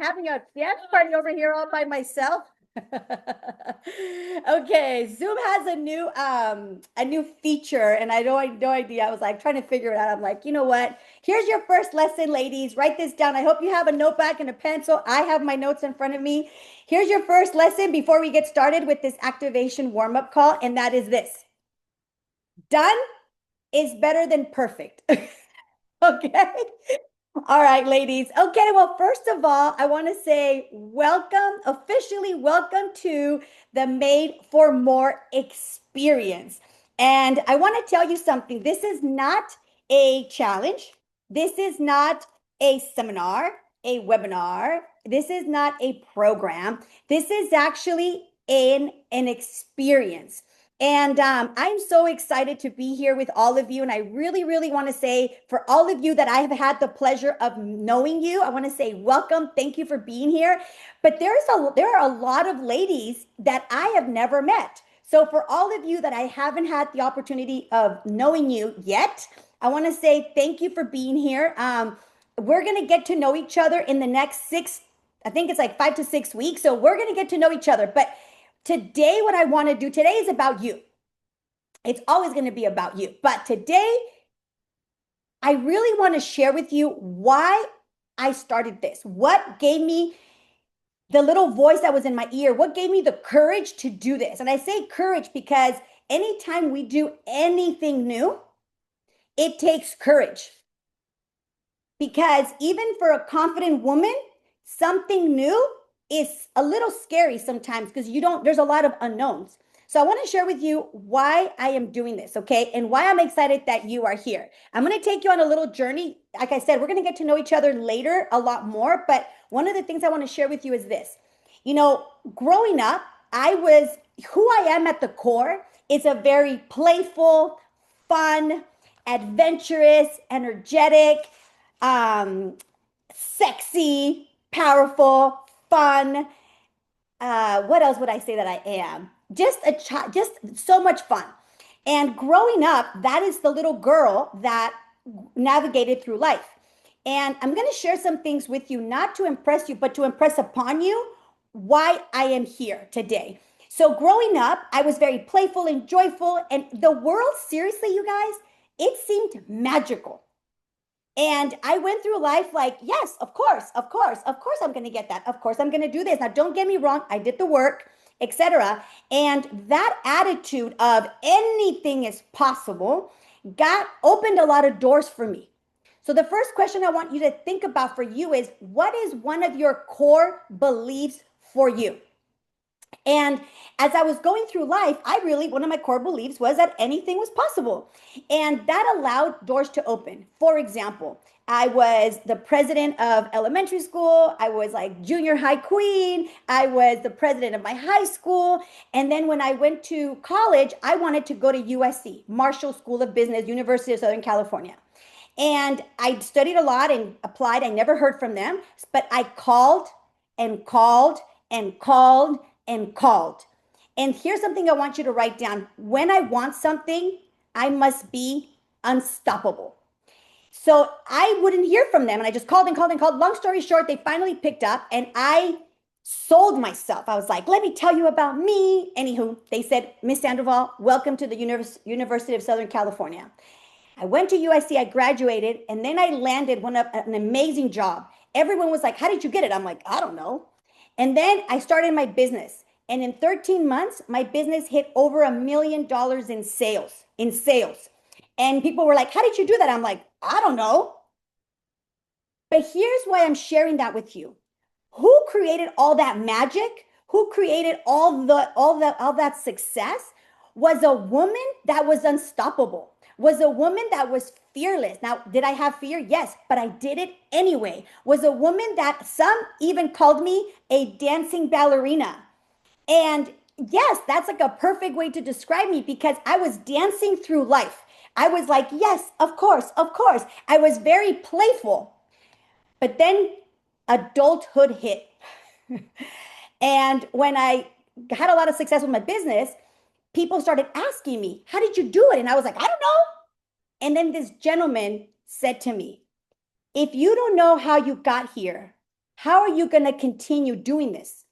having a dance party over here all by myself. Okay, Zoom has a new feature, and I had no idea. I was like trying to figure it out. I'm like, you know what? Here's your first lesson, ladies. Write this down. I hope you have a notebook and a pencil. I have my notes in front of me. Here's your first lesson before we get started with this activation warm-up call, and that is this. Done is better than perfect. Okay. All right, ladies. Okay, well, first of all, I want to say welcome, officially welcome to the Made for More experience. And I want to tell you something. This is not a challenge. This is not a seminar, a webinar. This is not a program. This is actually an experience. And I'm so excited to be here with all of you. And I really, really want to say for all of you that I have had the pleasure of knowing you, I want to say welcome. Thank you for being here. But there are a lot of ladies that I have never met. So for all of you that I haven't had the opportunity of knowing you yet, I want to say thank you for being here. We're going to get to know each other in the next I think it's like 5 to 6 weeks. So we're going to get to know each other. But today, what I want to do today is about you. It's always going to be about you. But today, I really want to share with you why I started this. What gave me the little voice that was in my ear? What gave me the courage to do this? And I say courage because anytime we do anything new, it takes courage. Because even for a confident woman, something new is a little scary sometimes because there's a lot of unknowns. So I want to share with you why I am doing this, okay? And why I'm excited that you are here. I'm going to take you on a little journey. Like I said, we're going to get to know each other later a lot more. But one of the things I want to share with you is this. Growing up, who I am at the core is a very playful, fun, adventurous, energetic, sexy, powerful, fun. What else would I say that I am? Just so much fun. And growing up, that is the little girl that navigated through life. And I'm going to share some things with you, not to impress you, but to impress upon you why I am here today. So growing up, I was very playful and joyful, and the world, seriously, you guys, it seemed magical. And I went through life like, yes, of course, I'm going to get that. Of course, I'm going to do this. Now, don't get me wrong. I did the work, etc. And that attitude of anything is possible opened a lot of doors for me. So the first question I want you to think about for you is, what is one of your core beliefs for you? And as I was going through life, one of my core beliefs was that anything was possible. And that allowed doors to open. For example, I was the president of elementary school. I was like junior high queen. I was the president of my high school. And then when I went to college, I wanted to go to USC, Marshall School of Business, University of Southern California. And I studied a lot and applied. I never heard from them, but I called and called and called and called. And here's something I want you to write down. When I want something, I must be unstoppable. So I wouldn't hear from them. And I just called and called and called. Long story short, they finally picked up and I sold myself. I was like, let me tell you about me. Anywho, they said, Miss Sandoval, welcome to the University of Southern California. I went to USC, I graduated, and then I landed an amazing job. Everyone was like, how did you get it? I'm like, I don't know. And then I started my business. And in 13 months, my business hit over $1 million in sales. And people were like, how did you do that? I'm like, I don't know. But here's why I'm sharing that with you. Who created all that magic? Who created all that success? Was a woman that was unstoppable. Was a woman that was fearless. Now, did I have fear? Yes, but I did it anyway. Was a woman that some even called me a dancing ballerina. And yes, that's like a perfect way to describe me because I was dancing through life. I was like, yes, of course, of course. I was very playful. But then adulthood hit. And when I had a lot of success with my business, people started asking me, how did you do it? And I was like, I don't know. And then this gentleman said to me, if you don't know how you got here, How are you going to continue doing this?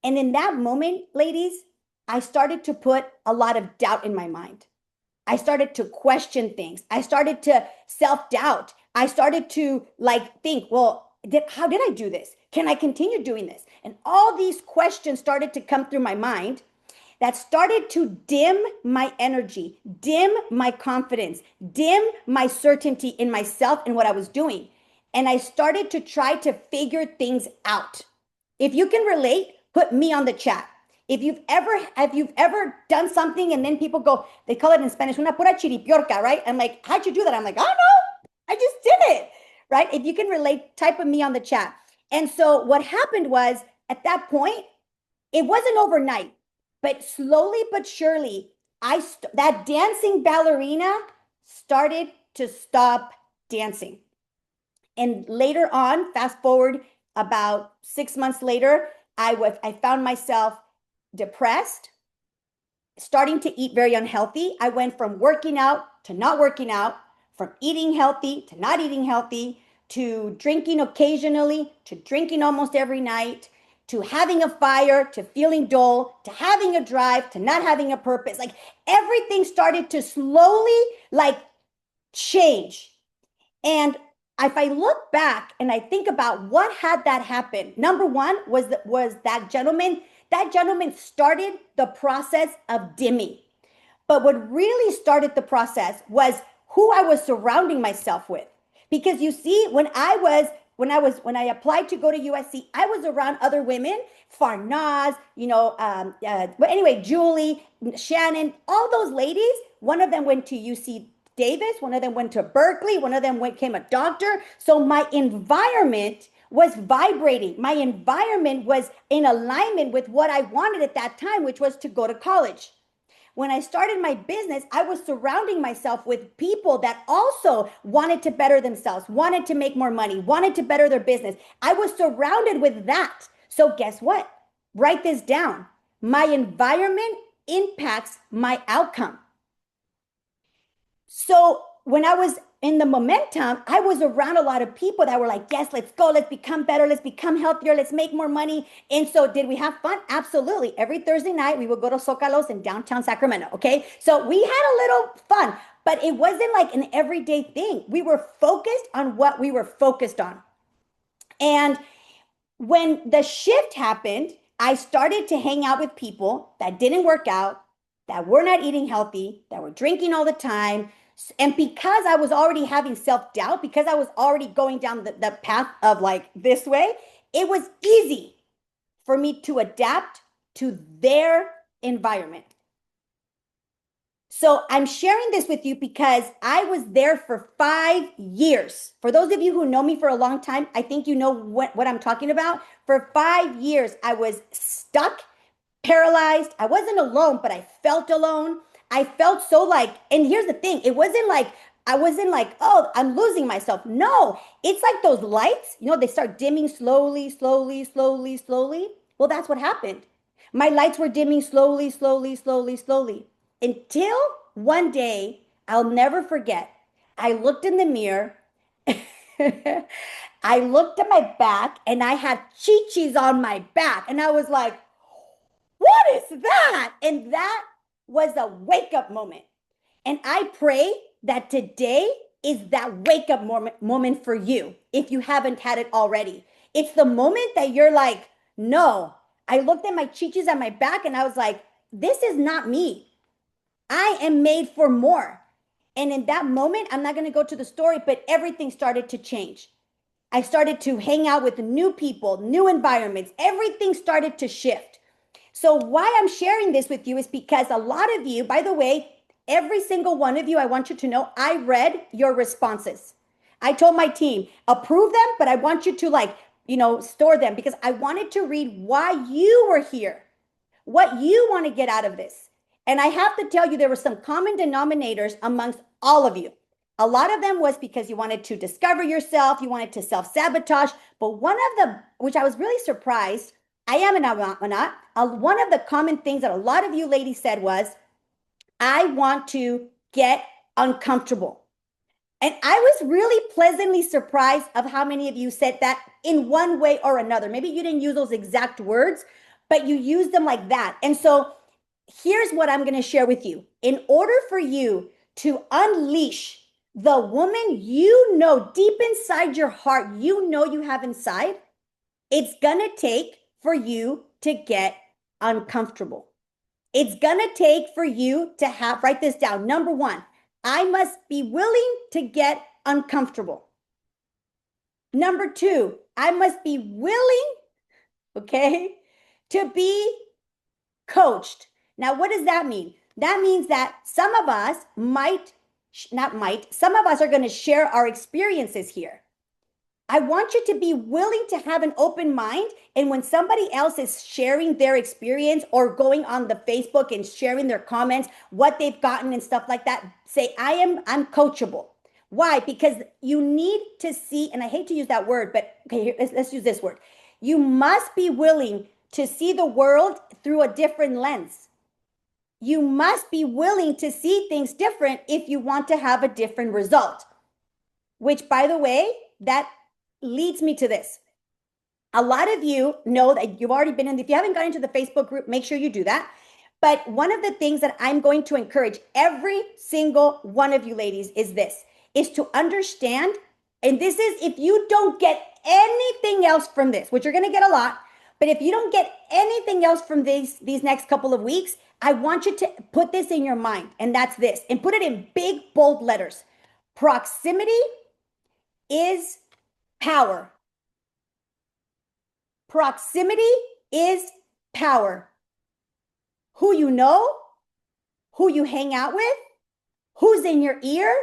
And in that moment, ladies, I started to put a lot of doubt in my mind. I started to question things. I started to self doubt. I started to like think, well, how did I do this? Can I continue doing this? And all these questions started to come through my mind that started to dim my energy, dim my confidence, dim my certainty in myself and what I was doing. And I started to try to figure things out. If you can relate, put me on the chat. If you've ever done something and then people go, they call it in Spanish, una pura chiripiorca, right? I'm like, how'd you do that? I'm like, I don't know. I just did it, right? If you can relate, type of me on the chat. And so what happened was at that point, it wasn't overnight, but slowly but surely, that dancing ballerina started to stop dancing. And later on, fast forward about 6 months later, I found myself depressed, starting to eat very unhealthy. I went from working out to not working out, from eating healthy to not eating healthy, to drinking occasionally, to drinking almost every night, to having a fire, to feeling dull, to having a drive, to not having a purpose. Like everything started to slowly like change. And if I look back and I think about what had that happen, number one was that gentleman. That gentleman started the process of dimming. But what really started the process was who I was surrounding myself with. Because you see, when I applied to go to USC, I was around other women, Farnaz, but anyway, Julie, Shannon, all those ladies. One of them went to UC Davis, one of them went to Berkeley, one of them became a doctor. So my environment was vibrating. My environment was in alignment with what I wanted at that time, which was to go to college. When I started my business, I was surrounding myself with people that also wanted to better themselves, wanted to make more money, wanted to better their business. I was surrounded with that. So, guess what? Write this down. My environment impacts my outcome. So, when I was in the momentum, I was around a lot of people that were like, yes, let's go, let's become better, let's become healthier, let's make more money. And so, did we have fun? Absolutely. Every Thursday night, we would go to Zócalos in downtown Sacramento. Okay. So, we had a little fun, but it wasn't like an everyday thing. We were focused on what we were focused on. And when the shift happened, I started to hang out with people that didn't work out, that were not eating healthy, that were drinking all the time. And because I was already having self doubt, because I was already going down the path of like this way, it was easy for me to adapt to their environment. So I'm sharing this with you because I was there for 5 years. For those of you who know me for a long time, I think you know what I'm talking about. For 5 years, I was stuck, paralyzed. I wasn't alone, but I felt alone. I felt so like, and here's the thing, I wasn't like, oh, I'm losing myself. No, it's like those lights, they start dimming slowly, slowly, slowly, slowly. Well, that's what happened. My lights were dimming slowly, slowly, slowly, slowly until one day, I'll never forget. I looked in the mirror. I looked at my back and I had chi-chis on my back. And I was like, what is that? And that was a wake up moment. And I pray that today is that wake up moment for you if you haven't had it already. It's the moment that you're like, no. I looked at my chichis on my back and I was like, this is not me. I am made for more. And in that moment, I'm not going to go to the story, but everything started to change. I started to hang out with new people, new environments. Everything started to shift. So, why I'm sharing this with you is because a lot of you, by the way, every single one of you, I want you to know, I read your responses. I told my team, approve them, but I want you to store them because I wanted to read why you were here, what you want to get out of this. And I have to tell you, there were some common denominators amongst all of you. A lot of them was because you wanted to discover yourself, you wanted to self sabotage. But one of the, which I was really surprised, I am and I'm not, one of the common things that a lot of you ladies said was, I want to get uncomfortable. And I was really pleasantly surprised of how many of you said that in one way or another. Maybe you didn't use those exact words, but you used them like that. And so here's what I'm going to share with you. In order for you to unleash the woman you know deep inside your heart, you know you have inside, it's going to take for you to get uncomfortable. It's going to take for you to have, write this down. Number one, I must be willing to get uncomfortable. Number two, I must be willing, okay, to be coached. Now, what does that mean? That means that some of us some of us are going to share our experiences here. I want you to be willing to have an open mind. And when somebody else is sharing their experience or going on the Facebook and sharing their comments, what they've gotten and stuff like that, say, I'm coachable. Why? Because you need to see, and I hate to use that word, but okay, here, let's use this word. You must be willing to see the world through a different lens. You must be willing to see things different if you want to have a different result. Which, by the way, that leads me to this. A lot of you know that you've already been in, if you haven't gotten into the Facebook group, make sure you do that. But one of the things that I'm going to encourage every single one of you ladies is to understand, and this is if you don't get anything else from this, which you're going to get a lot, but if you don't get anything else from these next couple of weeks, I want you to put this in your mind, and that's this, and put it in big, bold letters. Proximity is power. Proximity is power. Who you know, who you hang out with, who's in your ear,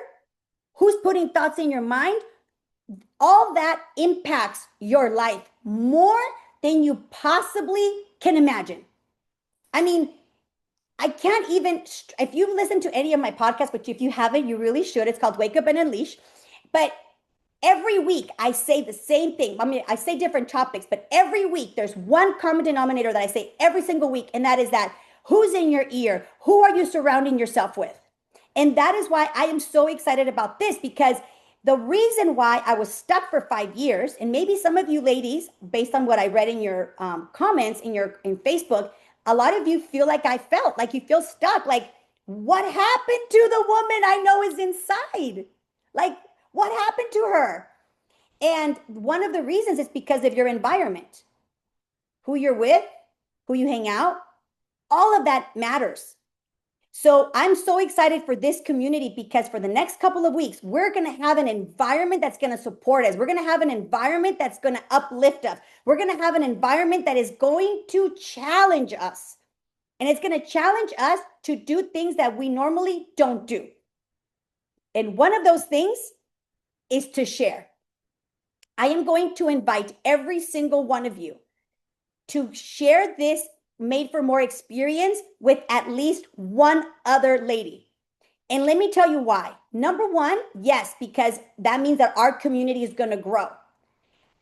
who's putting thoughts in your mind, all that impacts your life more than you possibly can imagine. I mean, I can't even, if you've listened to any of my podcasts, which if you haven't, you really should. It's called Wake Up and Unleash. But every week I say the same thing. I mean, I say different topics, but every week there's one common denominator that I say every single week. And that is that who's in your ear? Who are you surrounding yourself with? And that is why I am so excited about this, because the reason why I was stuck for 5 years, and maybe some of you ladies, based on what I read in your comments in Facebook, a lot of you feel like I felt, like you feel stuck. Like, what happened to the woman I know is inside? Like, what happened to her? And one of the reasons is because of your environment, who you're with, who you hang out, all of that matters. So I'm so excited for this community, because for the next couple of weeks, we're going to have an environment that's going to support us. We're going to have an environment that's going to uplift us. We're going to have an environment that is going to challenge us. And it's going to challenge us to do things that we normally don't do. And one of those things is to share. I am going to invite every single one of you to share this Made for More experience with at least one other lady. And let me tell you why. Number one, yes, because that means that our community is going to grow.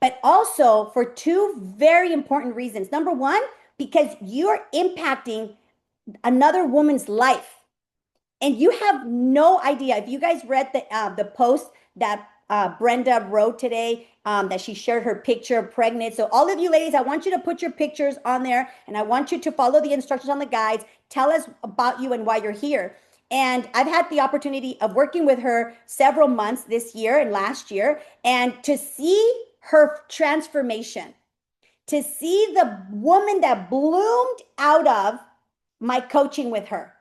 But also for two very important reasons. Number one, because you're impacting another woman's life. And you have no idea. If you guys read the post that Brenda wrote today, that she shared her picture pregnant. So all of you ladies, I want you to put your pictures on there, and I want you to follow the instructions on the guides. Tell us about you and why you're here. And I've had the opportunity of working with her several months this year and last year, and to see her transformation, to see the woman that bloomed out of my coaching with her,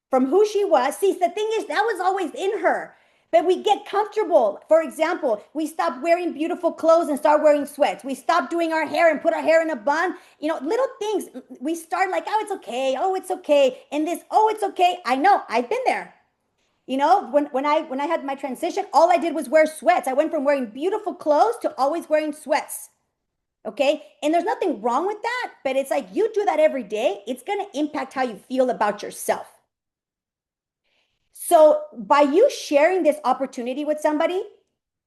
from who she was. See, the thing is, that was always in her. But we get comfortable. For example, we stop wearing beautiful clothes and start wearing sweats. We stop doing our hair and put our hair in a bun. You know, little things. We start like, oh, it's okay. Oh, it's okay. And this, oh, it's okay. I know, I've been there. You know, when I had my transition, all I did was wear sweats. I went from wearing beautiful clothes to always wearing sweats. Okay. And there's nothing wrong with that, but it's like, you do that every day, it's going to impact how you feel about yourself. So by you sharing this opportunity with somebody,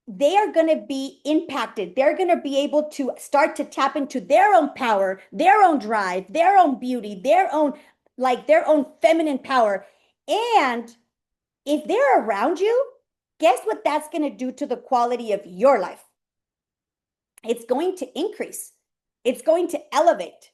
they are going to be impacted. They're going to be able to start to tap into their own power, their own drive, their own beauty, their own feminine power. And if they're around you, Guess what that's going to do to the quality of your life? It's going to increase. It's going to elevate.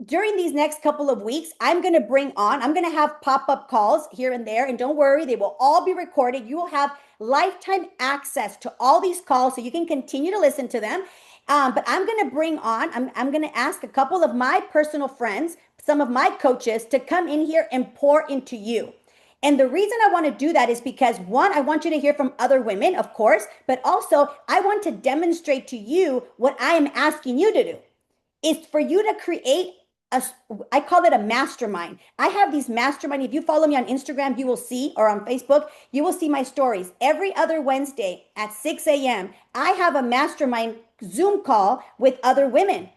During these next couple of weeks, I'm going to have pop-up calls here and there. And don't worry, they will all be recorded. You will have lifetime access to all these calls so you can continue to listen to them. But I'm going to I'm going to ask a couple of my personal friends, some of my coaches to come in here and pour into you. And the reason I want to do that is because one, I want you to hear from other women, of course, but also I want to demonstrate to you what I am asking you to do is for you to create I call it a mastermind. I have these mastermind. If you follow me on Instagram, you will see, or on Facebook, you will see my stories. Every other Wednesday at 6 a.m., I have a mastermind Zoom call with other women.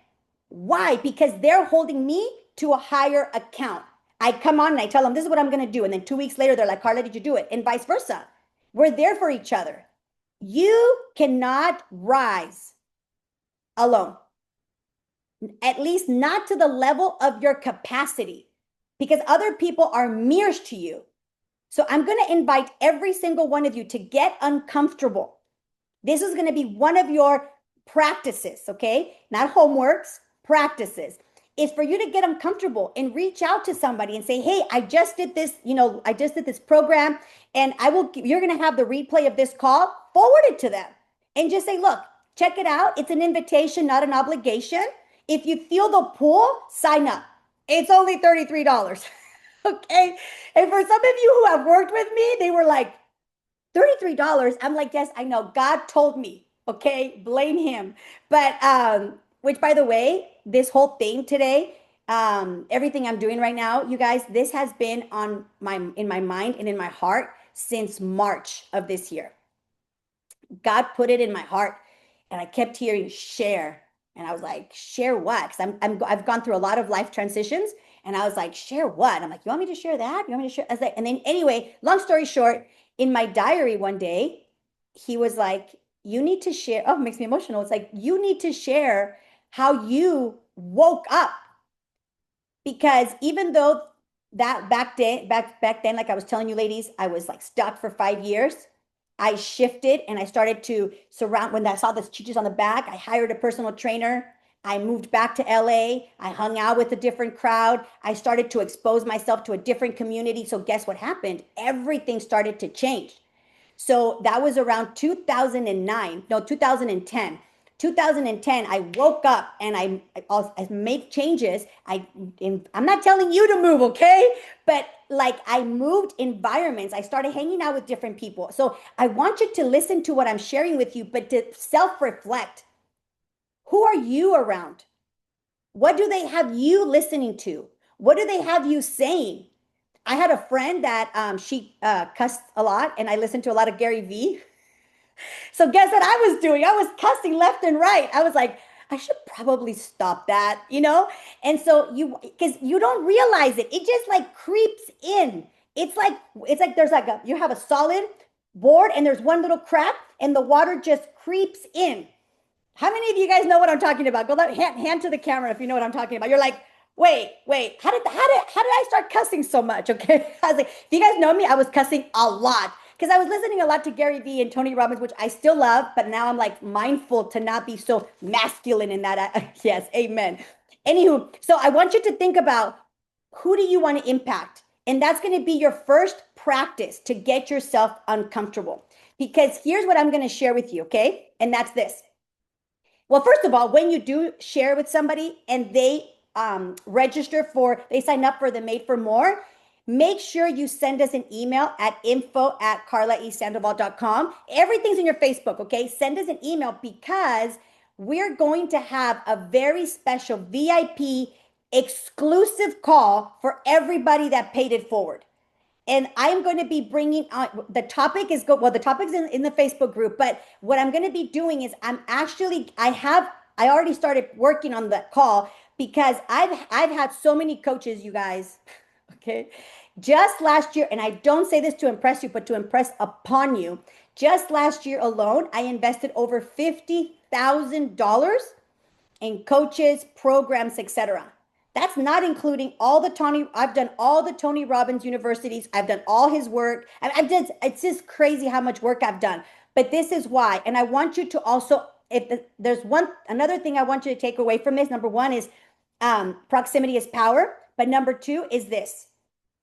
Why? Because they're holding me to a higher account. I come on and I tell them, this is what I'm going to do. And then 2 weeks later, they're like, Carla, did you do it? And vice versa. We're there for each other. You cannot rise alone. At least not to the level of your capacity, because other people are mirrors to you. So I'm going to invite every single one of you to get uncomfortable. This is going to be one of your practices, okay? Not homeworks, practices. Is for you to get uncomfortable and reach out to somebody and say, hey, I just did this, I just did this program, and you're going to have the replay of this call, forward it to them and just say, look, check it out. It's an invitation, not an obligation. If you feel the pull, sign up. It's only $33. Okay. And for some of you who have worked with me, they were like, $33. I'm like, yes, I know. God told me. Okay. Blame him. But, which by the way, this whole thing today, everything I'm doing right now, you guys, this has been in my mind and in my heart since March of this year. God put it in my heart and I kept hearing share. And I was like, share what? Because I've gone through a lot of life transitions. And I was like, share what? I'm like, you want me to share that? You want me to share? I was like, and then anyway, long story short, in my diary one day, he was like, you need to share. Oh, it makes me emotional. It's like, you need to share how you woke up. Because even though that back then, like I was telling you ladies, I was like stuck for 5 years. I shifted and I started to surround. When I saw the chichis on the back, I hired a personal trainer. I moved back to LA. I hung out with a different crowd. I started to expose myself to a different community. So guess what happened? Everything started to change. So that was around 2010. 2010, I woke up and I made changes. I'm not telling you to move, okay? But like I moved environments. I started hanging out with different people. So I want you to listen to what I'm sharing with you, but to self-reflect. Who are you around? What do they have you listening to? What do they have you saying? I had a friend that she cussed a lot, and I listened to a lot of Gary Vee. So guess what I was doing? I was cussing left and right. I was like, I should probably stop that, And so because you don't realize it, it just like creeps in. It's like you have a solid board and there's one little crack and the water just creeps in. How many of you guys know what I'm talking about? Go hand to the camera if you know what I'm talking about. You're like, wait, how did I start cussing so much? Okay. I was like, if you guys know me, I was cussing a lot because I was listening a lot to Gary Vee and Tony Robbins, which I still love, but now I'm like mindful to not be so masculine in that. Yes, amen. Anywho, so I want you to think about who do you want to impact? And that's going to be your first practice to get yourself uncomfortable. Because here's what I'm going to share with you, okay? And that's this. Well, first of all, when you do share with somebody and they they sign up for the Made for More, make sure you send us an email at info@carlaesandoval.com. Everything's in your Facebook, okay? Send us an email because we're going to have a very special VIP exclusive call for everybody that paid it forward. And I'm going to be bringing on the topic is the topic's in the Facebook group, but what I'm going to be doing is I already started working on that call because I've had so many coaches, you guys, okay, just last year, and I don't say this to impress you, but to impress upon you. Just last year alone, I invested over $50,000 in coaches, programs, etc. That's not including all the Tony, I've done all the Tony Robbins universities. I've done all his work. I've done, it's just crazy how much work I've done. But this is why. And I want you to also, there's another thing I want you to take away from this. Number one is proximity is power. But number two is this.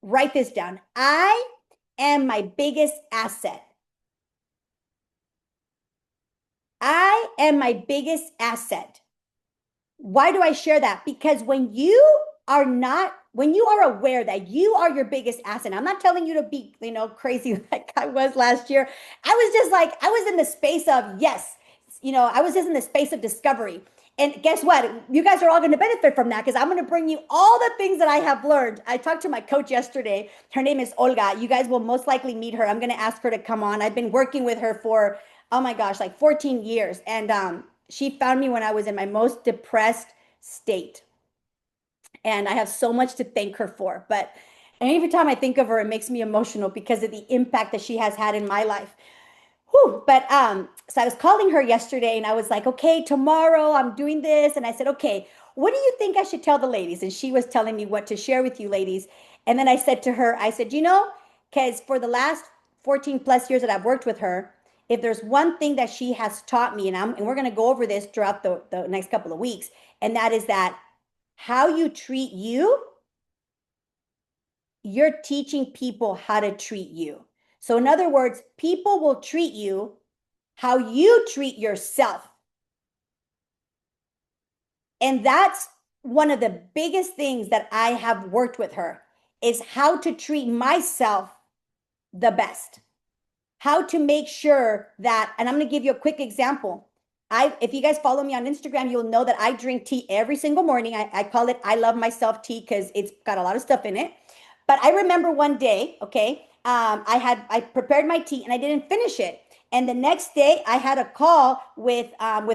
Write this down. I am my biggest asset. I am my biggest asset. Why do I share that? Because when you are aware that you are your biggest asset, I'm not telling you to be, crazy like I was last year. I was just like, I was in the space of, yes, I was just in the space of discovery. And guess what? You guys are all going to benefit from that because I'm going to bring you all the things that I have learned. I talked to my coach yesterday. Her name is Olga. You guys will most likely meet her. I'm going to ask her to come on. I've been working with her for, oh my gosh, like 14 years. And she found me when I was in my most depressed state. And I have so much to thank her for. But every time I think of her, it makes me emotional because of the impact that she has had in my life. Whew. But so I was calling her yesterday and I was like, okay, tomorrow I'm doing this. And I said, okay, what do you think I should tell the ladies? And she was telling me what to share with you ladies. And then I said to her, I said, because for the last 14 plus years that I've worked with her, if there's one thing that she has taught me, and we're going to go over this throughout the next couple of weeks, and that is that how you treat you, you're teaching people how to treat you. So in other words, people will treat you how you treat yourself. And that's one of the biggest things that I have worked with her is how to treat myself the best. How to make sure that, and I'm going to give you a quick example. If you guys follow me on Instagram, you'll know that I drink tea every single morning. I call it I Love Myself tea because it's got a lot of stuff in it. But I remember one day, okay, I prepared my tea and I didn't finish it. And the next day I had a call with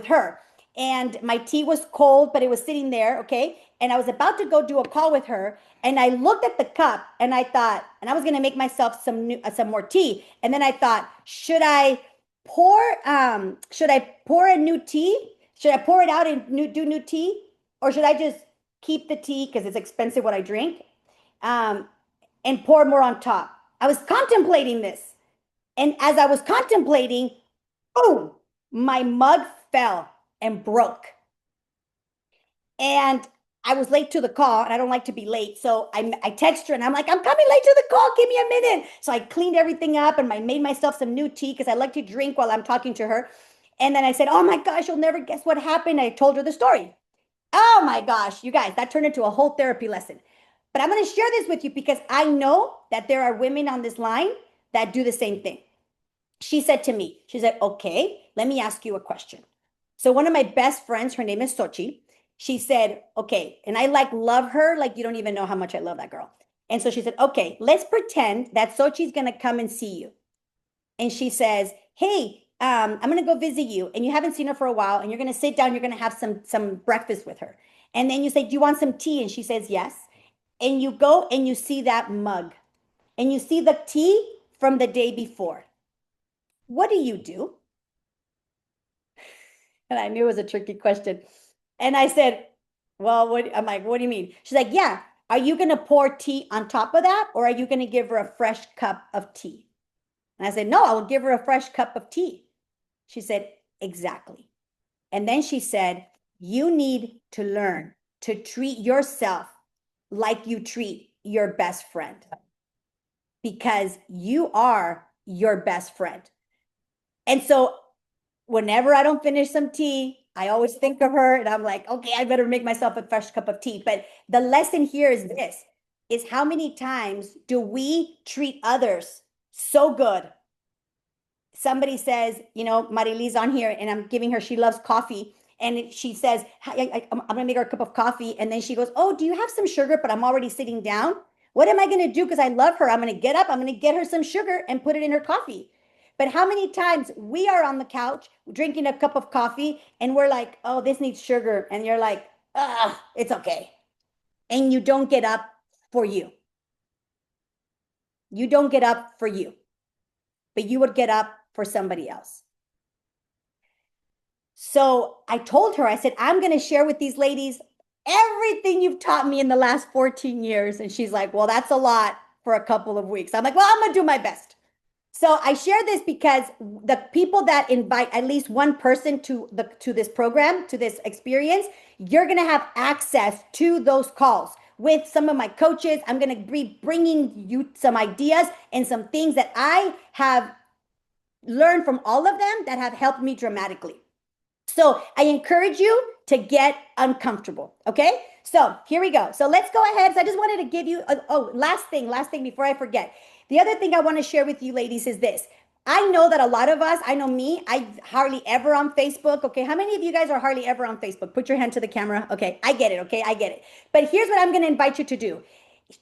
her. And my tea was cold, but it was sitting there, okay? And I was about to go do a call with her, and I looked at the cup, and I thought, and I was gonna make myself some more tea, and then I thought, should I pour a new tea? Should I pour it out and do new tea, or should I just keep the tea because it's expensive what I drink, and pour more on top? I was contemplating this, and as I was contemplating, boom, my mug fell and broke. And I was late to the call and I don't like to be late. So I text her and I'm like, I'm coming late to the call. Give me a minute. So I cleaned everything up and I made myself some new tea because I like to drink while I'm talking to her. And then I said, oh my gosh, you'll never guess what happened. I told her the story. Oh my gosh, you guys, that turned into a whole therapy lesson. But I'm going to share this with you because I know that there are women on this line that do the same thing. She said to me, she said, okay, let me ask you a question. So one of my best friends, her name is Sochi. She said, okay, and I love her, like you don't even know how much I love that girl. And so she said, okay, let's pretend that Sochi's gonna come and see you. And she says, hey, I'm gonna go visit you, and you haven't seen her for a while, and you're gonna sit down, you're gonna have some breakfast with her. And then you say, do you want some tea? And she says, yes. And you go and you see that mug, and you see the tea from the day before. What do you do? And I knew it was a tricky question. And I said, well, I'm like, what do you mean? She's like, yeah. Are you going to pour tea on top of that? Or are you going to give her a fresh cup of tea? And I said, no, I will give her a fresh cup of tea. She said, exactly. And then she said, you need to learn to treat yourself like you treat your best friend because you are your best friend. And so whenever I don't finish some tea, I always think of her and I'm like, okay, I better make myself a fresh cup of tea. But the lesson here is this, is how many times do we treat others so good? Somebody says, Marilee's on here and I'm giving her, she loves coffee. And she says, I'm going to make her a cup of coffee. And then she goes, oh, do you have some sugar? But I'm already sitting down. What am I going to do? Because I love her. I'm going to get up. I'm going to get her some sugar and put it in her coffee. But how many times we are on the couch drinking a cup of coffee and we're like, oh, this needs sugar. And you're like, it's okay. And you don't get up for you. You don't get up for you, but you would get up for somebody else. So I told her, I said, I'm going to share with these ladies everything you've taught me in the last 14 years. And she's like, well, that's a lot for a couple of weeks. I'm like, well, I'm going to do my best. So I share this because the people that invite at least one person to this program, to this experience, you're going to have access to those calls with some of my coaches. I'm going to be bringing you some ideas and some things that I have learned from all of them that have helped me dramatically. So I encourage you to get uncomfortable. Okay. So here we go. So let's go ahead. So I just wanted to give you, last thing before I forget. The other thing I want to share with you ladies is this. I know that a lot of us, I know me, I hardly ever on Facebook. Okay. How many of you guys are hardly ever on Facebook? Put your hand to the camera. Okay. I get it. Okay. I get it. But here's what I'm going to invite you to do.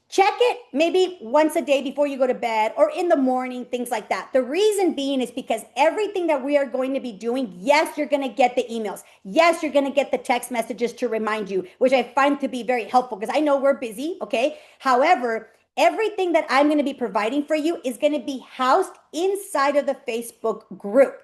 Check it maybe once a day before you go to bed or in the morning, things like that. The reason being is because everything that we are going to be doing, yes, you're going to get the emails. Yes, you're going to get the text messages to remind you, which I find to be very helpful because I know we're busy. Okay. However, everything that I'm going to be providing for you is going to be housed inside of the Facebook group.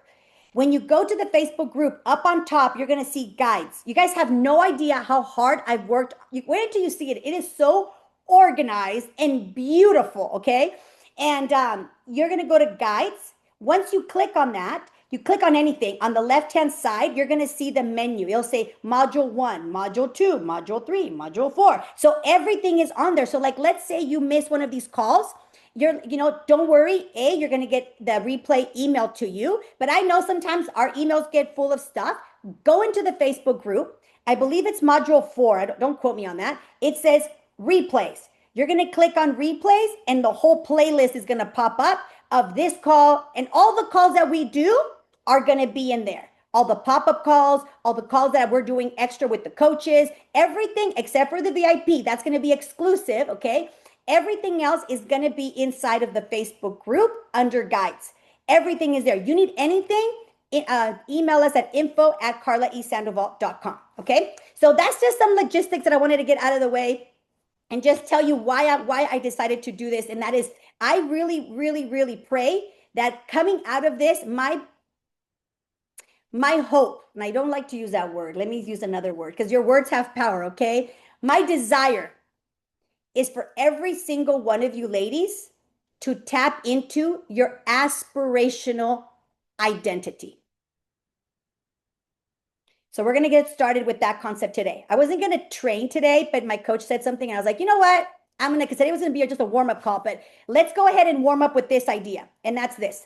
When you go to the Facebook group, up on top, you're going to see guides. You guys have no idea how hard I've worked. Wait until you see it. It is so organized and beautiful, okay? And you're going to go to guides. Once you click on that, you click on anything on the left-hand side, you're going to see the menu. It'll say module 1, module 2, module 3, module 4. So everything is on there. So like, let's say you miss one of these calls, don't worry. You're going to get the replay emailed to you. But I know sometimes our emails get full of stuff. Go into the Facebook group. I believe it's module 4. Don't quote me on that. It says replays. You're going to click on replays and the whole playlist is going to pop up of this call, and all the calls that we do are going to be in there. All the pop-up calls, all the calls that we're doing extra with the coaches, everything except for the VIP. That's going to be exclusive, okay? Everything else is going to be inside of the Facebook group under guides. Everything is there. You need anything, email us at info@carlaesandoval.com. Okay. So that's just some logistics that I wanted to get out of the way and just tell you why I decided to do this. And that is, I really, really, really pray that coming out of this, my hope, and I don't like to use that word. Let me use another word because your words have power. Okay. My desire is for every single one of you ladies to tap into your aspirational identity. So we're going to get started with that concept today. I wasn't going to train today, but my coach said something and I was like, you know what? Because today was going to be just a warm-up call, but let's go ahead and warm up with this idea. And that's this.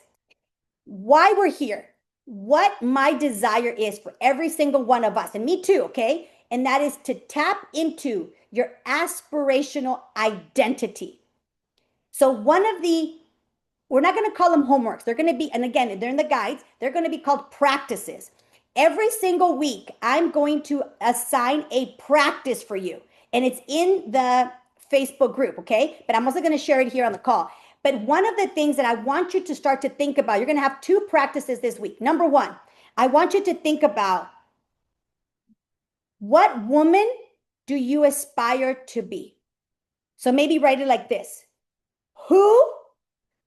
Why we're here, what my desire is for every single one of us, and me too, okay? And that is to tap into your aspirational identity. So we're not going to call them homeworks. They're going to be, and again, they're in the guides, they're going to be called practices. Every single week, I'm going to assign a practice for you. And it's in the Facebook group, okay? But I'm also going to share it here on the call. But one of the things that I want you to start to think about, you're going to have 2 practices this week. Number 1, I want you to think about, what woman do you aspire to be? So maybe write it like this. Who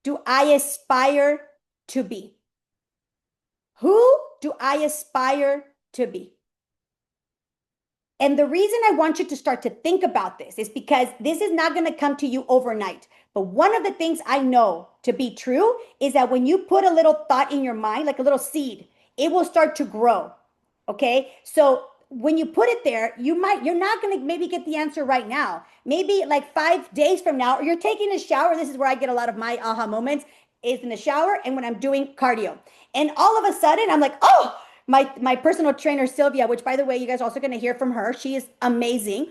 do I aspire to be? Who do I aspire to be? And the reason I want you to start to think about this is because this is not going to come to you overnight. But one of the things I know to be true is that when you put a little thought in your mind, like a little seed, it will start to grow. Okay? So when you put it there, you're not going to maybe get the answer right now. Maybe like 5 days from now, or you're taking a shower. This is where I get a lot of my aha moments, is in the shower and when I'm doing cardio. And all of a sudden I'm like, oh, my personal trainer, Sylvia, which by the way, you guys are also going to hear from her. She is amazing.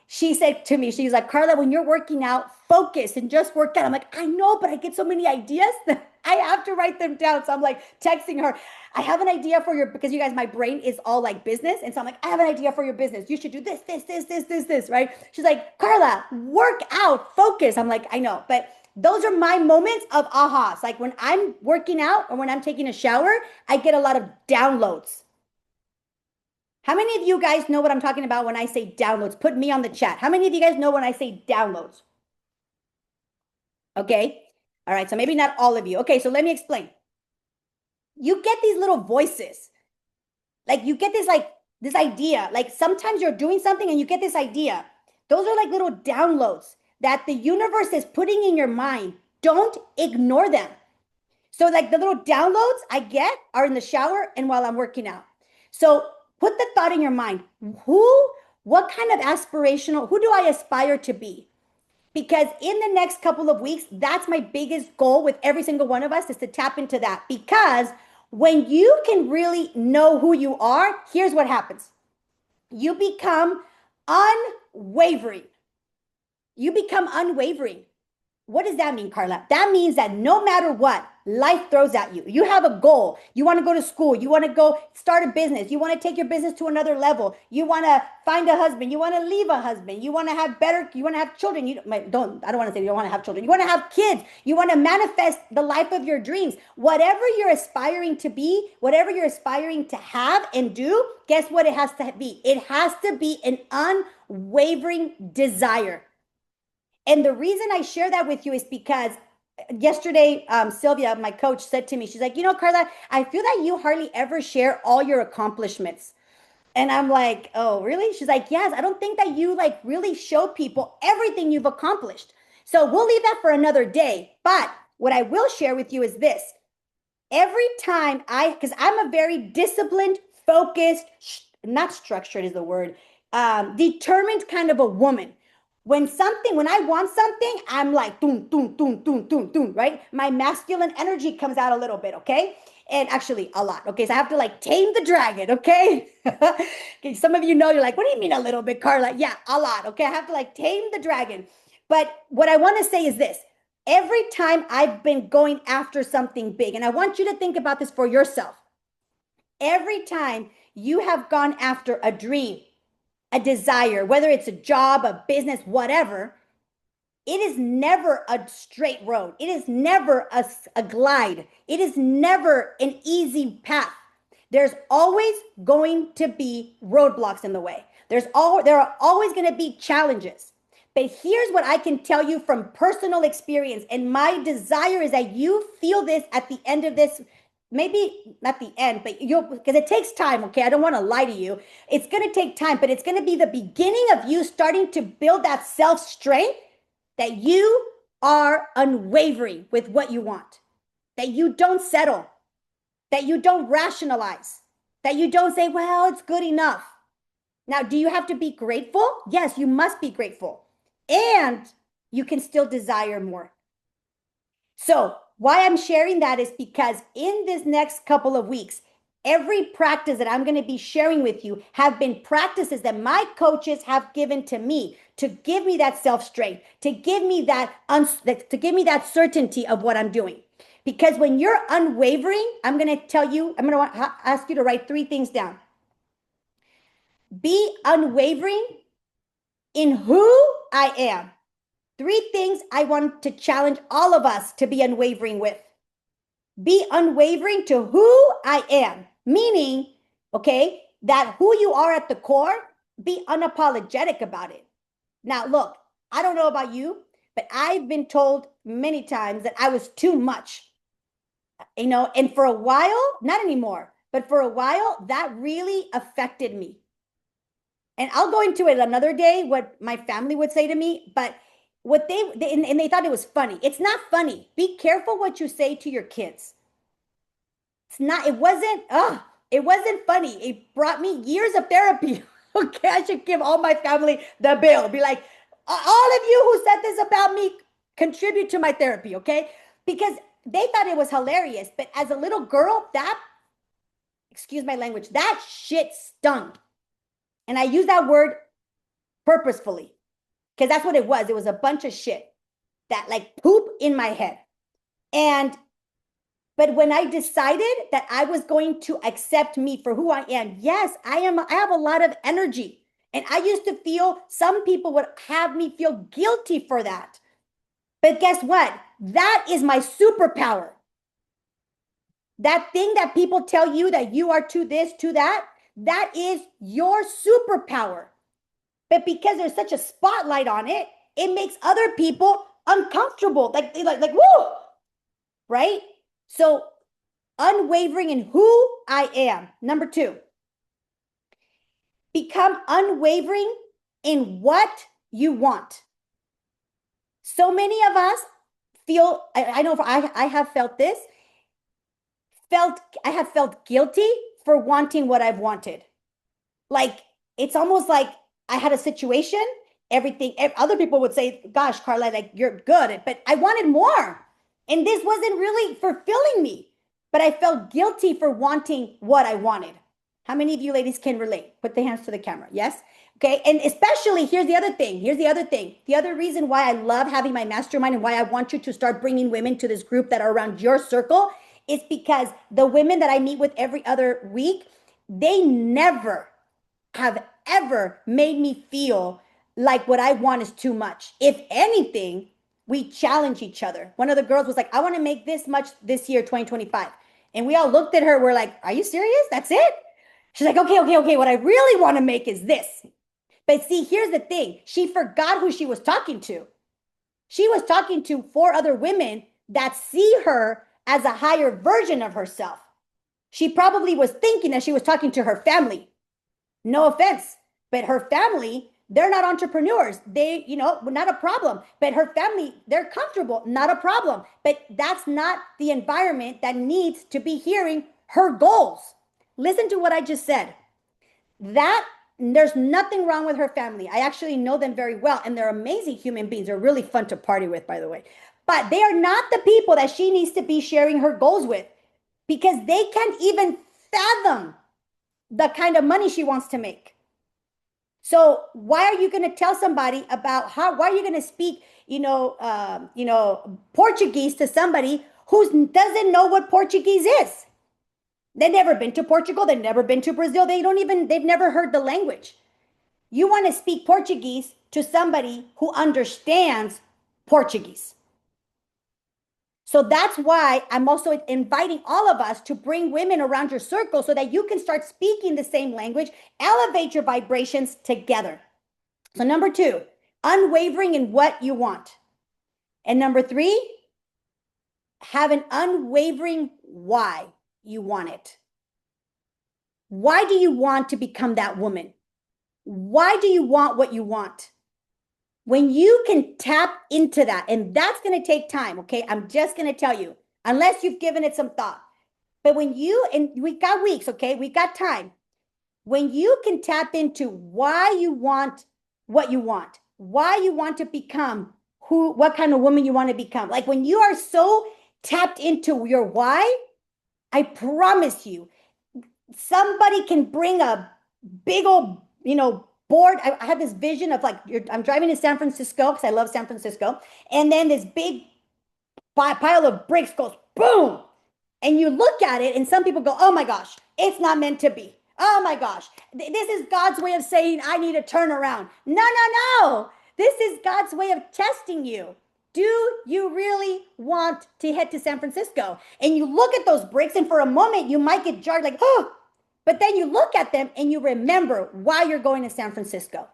She said to me, she's like, Carla, when you're working out, focus and just work out. I'm like, I know, but I get so many ideas that I have to write them down. So I'm like texting her, I have an idea for because you guys, my brain is all like business. And so I'm like, I have an idea for your business. You should do this, right? She's like, Carla, work out, focus. I'm like, I know, but those are my moments of ahas. Like when I'm working out or when I'm taking a shower, I get a lot of downloads. How many of you guys know what I'm talking about when I say downloads? Put me on the chat. How many of you guys know when I say downloads? Okay. All right. So maybe not all of you. Okay. So let me explain. You get these little voices. Like you get this like This idea, like sometimes you're doing something and you get this idea. Those are like little downloads that the universe is putting in your mind. Don't ignore them. So, like the little downloads I get are in the shower and while I'm working out. So, put the thought in your mind what kind of aspirational, who do I aspire to be? Because in the next couple of weeks, that's my biggest goal with every single one of us is to tap into that. Because when you can really know who you are, here's what happens you become unwavering. You become unwavering. What does that mean, Carla? That means that no matter what life throws at you, you have a goal. You want to go to school. You want to go start a business. You want to take your business to another level. You want to find a husband. You want to leave a husband. You want to have better, you want to have children. I don't want to say you don't want to have children. You want to have kids. You want to manifest the life of your dreams. Whatever you're aspiring to be, whatever you're aspiring to have and do, guess what it has to be? It has to be an unwavering desire. And the reason I share that with you is because yesterday, Sylvia, my coach, said to me, she's like, Carla, I feel that you hardly ever share all your accomplishments. And I'm like, oh, really? She's like, yes, I don't think that you like really show people everything you've accomplished. So we'll leave that for another day. But what I will share with you is this. Every time because I'm a very disciplined, focused, not structured is the word, determined kind of a woman. When I want something, I'm like, doom, doom, doom, doom, doom, doom, right? My masculine energy comes out a little bit, okay? And actually a lot, okay? So I have to like tame the dragon, okay? Okay, some of you know, you're like, what do you mean a little bit, Carla? Yeah, a lot, okay? I have to like tame the dragon. But what I want to say is this. Every time I've been going after something big, and I want you to think about this for yourself. Every time you have gone after a dream, a desire, whether it's a job, a business, whatever, it is never a straight road. It is never a glide. It is never an easy path. There's always going to be roadblocks in the way. There are always going to be challenges. But here's what I can tell you from personal experience. And my desire is that you feel this at the end of this, maybe not the end, but because it takes time, okay? I don't want to lie to you. It's going to take time, but it's going to be the beginning of you starting to build that self-strength that you are unwavering with what you want, that you don't settle, that you don't rationalize, that you don't say, well, it's good enough. Now, do you have to be grateful? Yes, you must be grateful. And you can still desire more. So, why I'm sharing that is because in this next couple of weeks, every practice that I'm going to be sharing with you have been practices that my coaches have given to me to give me that self-strength, to give me that certainty of what I'm doing. Because when you're unwavering, I'm going to ask you to write 3 things down. Be unwavering in who I am. 3 things I want to challenge all of us to be unwavering with. Be unwavering to who I am, meaning, okay, that who you are at the core, be unapologetic about it. Now, look, I don't know about you, but I've been told many times that I was too much, and for a while, not anymore, but for a while, that really affected me. And I'll go into it another day, what my family would say to me, but what they thought it was funny. It's not funny. Be careful what you say to your kids. It wasn't funny. It brought me years of therapy. Okay, I should give all my family the bill. Be like, all of you who said this about me, contribute to my therapy, okay? Because they thought it was hilarious. But as a little girl, excuse my language, that shit stung. And I use that word purposefully because that's what it was. It was a bunch of shit that like poop in my head. But when I decided that I was going to accept me for who I am, yes, I have a lot of energy. And I used to feel some people would have me feel guilty for that. But guess what? That is my superpower. That thing that people tell you that you are to this, to that, that is your superpower. But because there's such a spotlight on it, it makes other people uncomfortable. Like whoa, right? So unwavering in who I am. Number 2, become unwavering in what you want. So many of us feel, I know I have felt this, I have felt guilty for wanting what I've wanted. Like, it's almost like I had a situation, everything, other people would say, gosh, Carla, like you're good, but I wanted more. And this wasn't really fulfilling me, but I felt guilty for wanting what I wanted. How many of you ladies can relate? Put the hands to the camera. Yes. Okay. And especially, here's the other thing. The other reason why I love having my mastermind and why I want you to start bringing women to this group that are around your circle is because the women that I meet with every other week, they never have ever made me feel like what I want is too much. If anything, we challenge each other. One of the girls was like, I want to make this much this year, 2025. And we all looked at her. We're like, are you serious? That's it? She's like, okay. What I really want to make is this. But see, here's the thing. She forgot who she was talking to. She was talking to 4 other women that see her as a higher version of herself. She probably was thinking that she was talking to her family. No offense, but her family, they're not entrepreneurs. They, not a problem. But her family, they're comfortable, not a problem. But that's not the environment that needs to be hearing her goals. Listen to what I just said. That there's nothing wrong with her family. I actually know them very well, and they're amazing human beings. They're really fun to party with, by the way. But they are not the people that she needs to be sharing her goals with, because they can't even fathom the kind of money she wants to make. So why are you going to tell somebody about why are you going to speak, Portuguese to somebody who doesn't know what Portuguese is? They've never been to Portugal. They've never been to Brazil. They've never heard the language. You want to speak Portuguese to somebody who understands Portuguese. So that's why I'm also inviting all of us to bring women around your circle so that you can start speaking the same language, elevate your vibrations together. So number 2, unwavering in what you want. And number 3, have an unwavering why you want it. Why do you want to become that woman? Why do you want what you want? When you can tap into that, and that's going to take time, okay? I'm just going to tell you, unless you've given it some thought. But and we got weeks, okay? We got time. When you can tap into why you want what you want, why you want to become what kind of woman you want to become. Like when you are so tapped into your why, I promise you, somebody can bring a big old, board. I had this vision of like, I'm driving to San Francisco because I love San Francisco. And then this big pile of bricks goes boom. And you look at it and some people go, oh my gosh, it's not meant to be. Oh my gosh, this is God's way of saying I need to turn around. No. This is God's way of testing you. Do you really want to head to San Francisco? And you look at those bricks and for a moment you might get jarred like, oh, but then you look at them and you remember why you're going to San Francisco.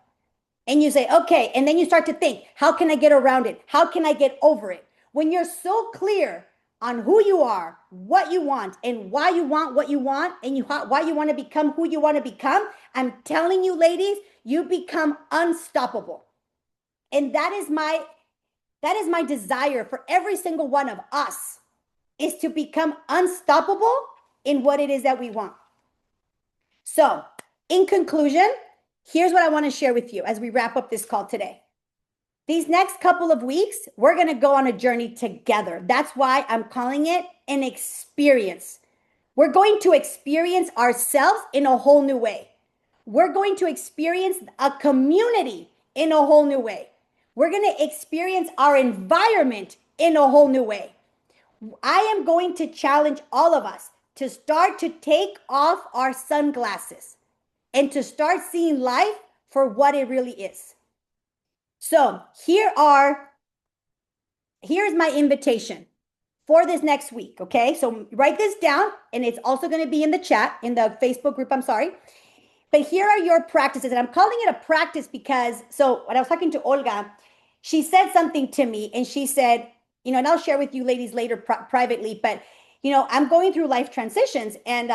And you say, okay, and then you start to think, how can I get around it? How can I get over it? When you're so clear on who you are, what you want, and why you want what you want, and why you want to become who you want to become, I'm telling you, ladies, you become unstoppable. And that is my desire for every single one of us, is to become unstoppable in what it is that we want. So, in conclusion, here's what I want to share with you as we wrap up this call today. These next couple of weeks, we're going to go on a journey together. That's why I'm calling it an experience. We're going to experience ourselves in a whole new way. We're going to experience a community in a whole new way. We're going to experience our environment in a whole new way. I am going to challenge all of us to start to take off our sunglasses and to start seeing life for what it really is. So here's my invitation for this next week, okay? So write this down, and it's also going to be in the chat, in the Facebook group, I'm sorry. But here are your practices, and I'm calling it a practice because, so when I was talking to Olga, she said something to me, and she said, and I'll share with you ladies later privately, but I'm going through life transitions and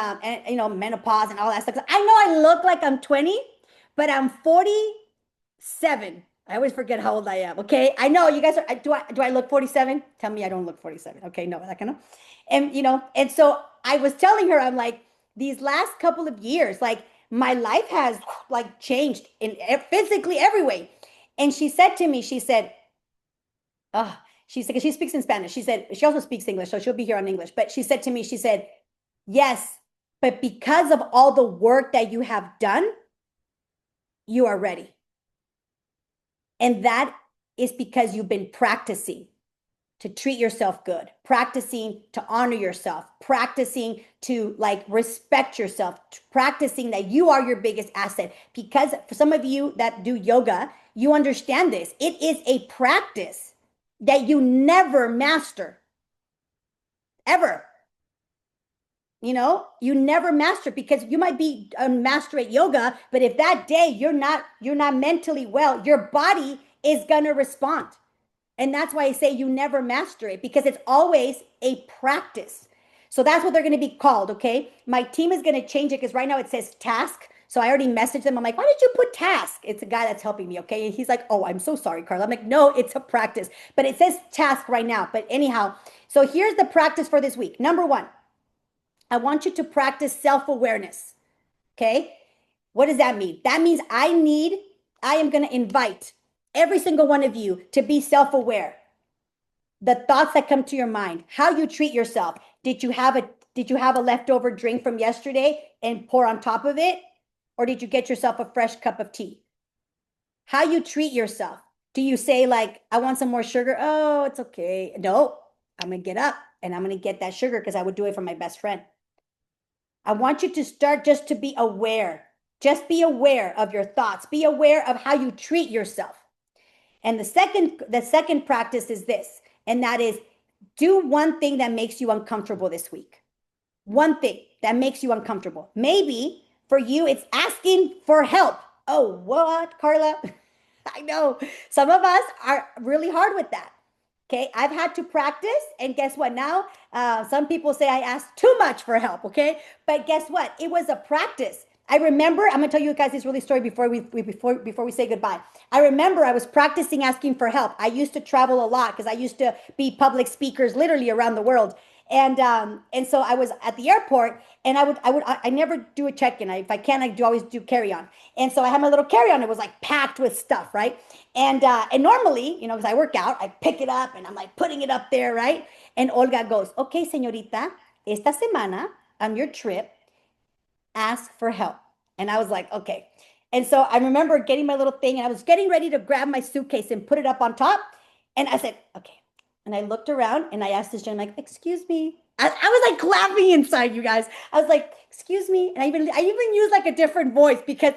menopause and all that stuff. I know I look like I'm 20, but I'm 47. I always forget how old I am. Okay. I know you guys are, do I look 47? Tell me I don't look 47. Okay. No, that kind of, and and so I was telling her, I'm like, these last couple of years, like my life has like changed in physically every way. And she said to me, she said, oh, she said, 'cause she speaks in Spanish. She said, she also speaks English, so she'll be here on English. But she said to me, she said, yes, but because of all the work that you have done, you are ready. And that is because you've been practicing to treat yourself good, practicing to honor yourself, practicing to like respect yourself, practicing that you are your biggest asset. Because for some of you that do yoga, you understand this. It is a practice that you never master, ever. You never master, because you might be a master at yoga, but if that day you're not mentally well, your body is gonna respond. And that's why I say you never master it, because it's always a practice. So that's what they're going to be called. Okay. My team is going to change it, because right now it says task. So I already messaged them. I'm like, why did you put task? It's a guy that's helping me. Okay. And he's like, oh, I'm so sorry, Carla. I'm like, no, it's a practice, but it says task right now. But anyhow, so here's the practice for this week. Number one, I want you to practice self-awareness. Okay. What does that mean? That means I am going to invite every single one of you to be self-aware. The thoughts that come to your mind, how you treat yourself. Did you have a leftover drink from yesterday and pour on top of it? Or did you get yourself a fresh cup of tea? How you treat yourself. Do you say like, I want some more sugar? Oh, it's okay. No, I'm going to get up and I'm going to get that sugar, because I would do it for my best friend. I want you to start just to be aware. Just be aware of your thoughts. Be aware of how you treat yourself. And the second practice is this, and that is, do one thing that makes you uncomfortable this week. One thing that makes you uncomfortable. Maybe for you, it's asking for help. Oh, what, Carla? I know some of us are really hard with that. Okay, I've had to practice, and guess what? Now, some people say I asked too much for help. Okay, but guess what? It was a practice. I remember. I'm gonna tell you guys this really story before we say goodbye. I remember I was practicing asking for help. I used to travel a lot because I used to be public speakers literally around the world. And so I was at the airport, and I never do a check-in. If I can, I always do carry-on. And so I had my little carry-on. It was like packed with stuff, right? And normally, because I work out, I pick it up and I'm like putting it up there, right? And Olga goes, "Okay, señorita, esta semana on your trip, ask for help." And I was like, okay. And so I remember getting my little thing, and I was getting ready to grab my suitcase and put it up on top. And I said, okay. And I looked around and I asked this gentleman, like, excuse me. I was like clapping inside, you guys. I was like, excuse me. And I even used like a different voice, because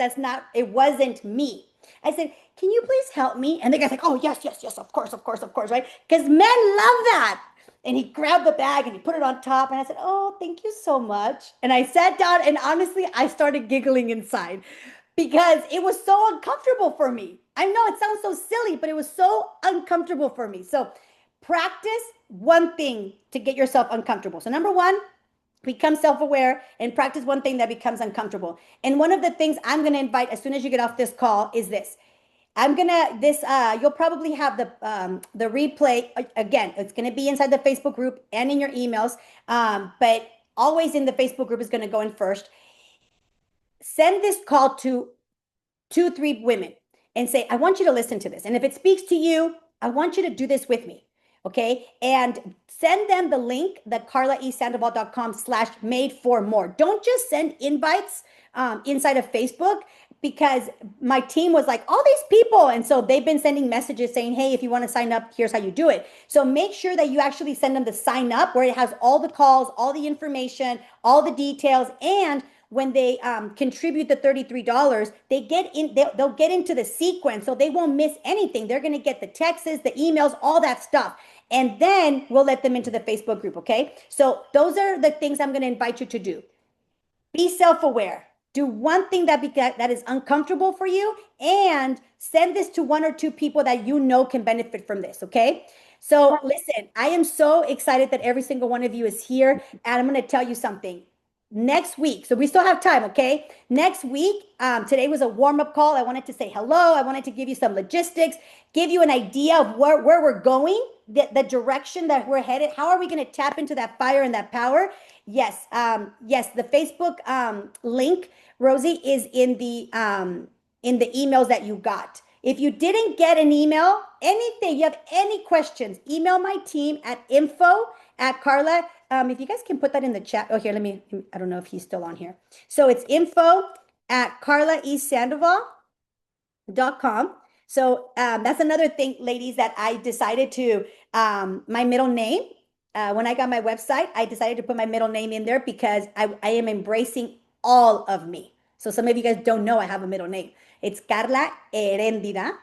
it wasn't me. I said, can you please help me? And the guy's like, oh, yes, yes, yes, of course, of course, of course, right? Because men love that. And he grabbed the bag and he put it on top. And I said, oh, thank you so much. And I sat down, and honestly, I started giggling inside, because it was so uncomfortable for me. I know it sounds so silly, but it was so uncomfortable for me. So practice one thing to get yourself uncomfortable. So number one, become self-aware and practice one thing that becomes uncomfortable. And one of the things I'm going to invite as soon as you get off this call is this. You'll probably have the replay again. It's going to be inside the Facebook group and in your emails. But always in the Facebook group is going to go in first. Send this call to 2-3 women and say, I want you to listen to this. And if it speaks to you, I want you to do this with me. Okay. And send them the link, the carlaesandoval.com/made-for-more. Don't just send invites inside of Facebook, because my team was like, all these people. And so they've been sending messages saying, hey, if you want to sign up, here's how you do it. So make sure that you actually send them the sign up, where it has all the calls, all the information, all the details. And when they contribute the $33, they'll get into the sequence, so they won't miss anything. They're going to get the texts, the emails, all that stuff. And then we'll let them into the Facebook group. Okay. So those are the things I'm going to invite you to do. Be self-aware. Do one thing that is uncomfortable for you, and send this to 1 or 2 people that you know can benefit from this. Okay. So listen, I am so excited that every single one of you is here. And I'm going to tell you something. next week. So we still have time, okay? Next week, today was a warm-up call. I wanted to say hello. I wanted to give you some logistics, give you an idea of where we're going, the direction that we're headed. How are we going to tap into that fire and that power? Yes, yes, the Facebook link, Rosie, is in the emails that you got. If you didn't get an email, anything, you have any questions, email my team at info@Carla. If you guys can put that in the chat. Oh, here, I don't know if he's still on here. So it's info@CarlaESandoval.com. So that's another thing, ladies, that I decided to, my middle name. When I got my website, I decided to put my middle name in there because I am embracing all of me. So some of you guys don't know I have a middle name. It's Carla Herendira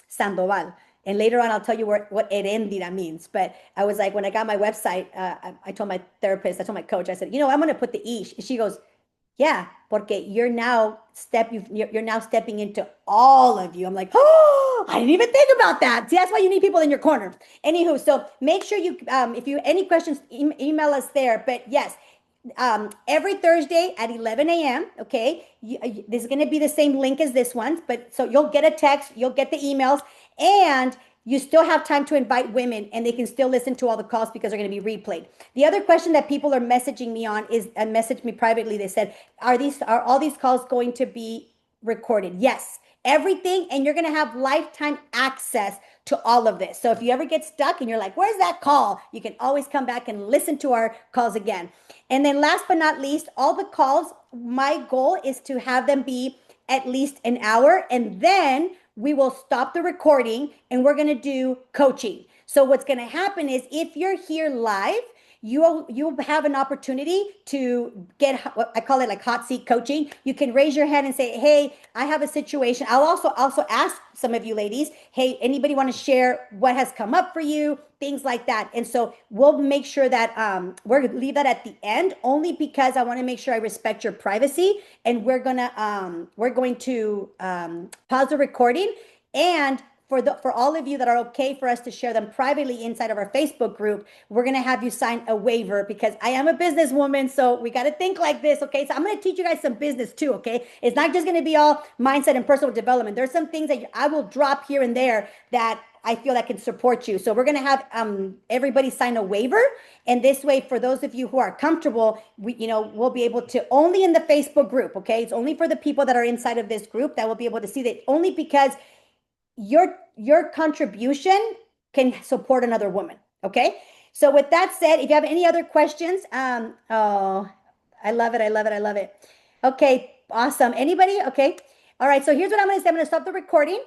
Sandoval. And later on, I'll tell you what Herendira means. But I was like, when I got my website, I told my therapist, I told my coach, I said, I'm going to put the E. She goes, yeah, porque you're now stepping into all of you. I'm like, oh, I didn't even think about that. See, that's why you need people in your corner. Anywho, so make sure you, if you any questions, email us there. But yes, every Thursday at 11 a.m. Okay, this is going to be the same link as this one, but so you'll get a text, you'll get the emails, and you still have time to invite women, and they can still listen to all the calls because they're going to be replayed. The other question that people are messaging me on is, and messaged me privately, they said, are all these calls going to be recorded? Yes, everything, and you're going to have lifetime access to all of this. So if you ever get stuck and you're like, where's that call? You can always come back and listen to our calls again. And then last but not least, all the calls, my goal is to have them be at least an hour, and then we will stop the recording and we're going to do coaching. So what's going to happen is if you're here live, you'll have an opportunity to get what I call it, like hot seat coaching. You can raise your hand and say, hey, I have a situation. I'll also ask some of you ladies, hey, anybody want to share what has come up for you, things like that. And so we'll make sure that we're going to leave that at the end, only because I want to make sure I respect your privacy. And we're going to pause the recording. And for all of you that are okay for us to share them privately inside of our Facebook group, we're going to have you sign a waiver, because I am a businesswoman. So we got to think like this. Okay. So I'm going to teach you guys some business too. Okay. It's not just going to be all mindset and personal development. There's some things that I will drop here and there that I feel that can support you. So we're going to have everybody sign a waiver. And this way, for those of you who are comfortable, we'll be able to, only in the Facebook group. Okay. It's only for the people that are inside of this group that will be able to see that, only because your contribution can support another woman. Okay. So with that said, if you have any other questions, oh, I love it. I love it. I love it. Okay. Awesome. Anybody? Okay. All right. So here's what I'm going to say. I'm going to stop the recording.